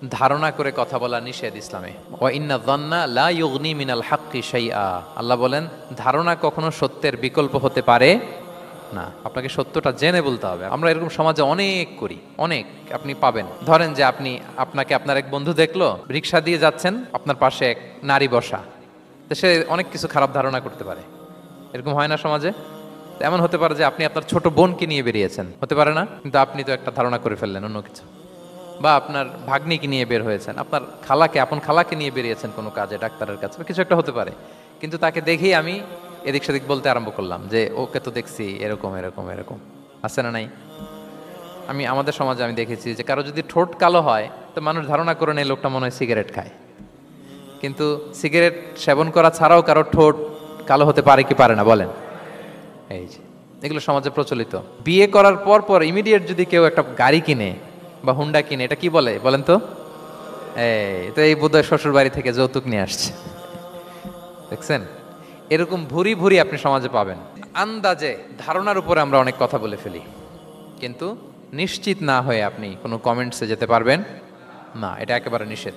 ধারণা করে কথা বলা নিষেধ ইসলামে। ওয়া ইন্না যন্না লা ইউগনি মিনাল হাক্কি শাইআ, আল্লাহ বলেন ধারণা কখনো সত্যের বিকল্প হতে পারে না। আপনাকে সত্যটা জেনে বলতে হবে। আমরা এরকম সমাজে অনেক করি, অনেক আপনি পাবেন। ধরেন যে আপনাকে আপনার এক বন্ধু দেখলো, রিক্সা দিয়ে যাচ্ছেন, আপনার পাশে এক নারী বসা, তো সে অনেক কিছু খারাপ ধারণা করতে পারে। এরকম হয় না সমাজে? এমন হতে পারে যে আপনি আপনার ছোট বোনকে নিয়ে বেরিয়েছেন, হতে পারে না? কিন্তু আপনি তো একটা ধারণা করে ফেললেন অন্য কিছু। বা আপনার ভাগ্নিকে নিয়ে বের হয়েছেন, আপনার আপন খালাকে নিয়ে বেরিয়েছেন কোনো কাজে, ডাক্তারের কাছে, কিছু একটা হতে পারে। কিন্তু তাকে দেখেই আমি এদিক সেদিক বলতে আরম্ভ করলাম যে ওকে তো দেখছি এরকম এরকম এরকম। আছে না নাই? আমাদের সমাজে আমি দেখেছি যে কারো যদি ঠোঁট কালো হয় তো মানুষ ধারণা করে নেয় লোকটা মনে হয় সিগারেট খায়। কিন্তু সিগারেট সেবন করা ছাড়াও কারো ঠোঁট কালো হতে পারে কি পারে না বলেন? এই যে এগুলো সমাজে প্রচলিত। বিয়ে করার পর ইমিডিয়েট যদি কেউ একটা গাড়ি কিনে বা হুন্ডা কিনে, এটা কি বলে বলেন তো? এই বোধহয় শ্বশুর বাড়ি থেকে যৌতুক নিয়ে আসছে। দেখছেন, এরকম ভুরি ভুরি আপনি সমাজে পাবেন। আন্দাজে ধারণার উপরে আমরা অনেক কথা বলে ফেলি, কিন্তু নিশ্চিত না হয়ে আপনি কোনো কমেন্টসে যেতে পারবেন না, এটা একেবারে নিষেধ।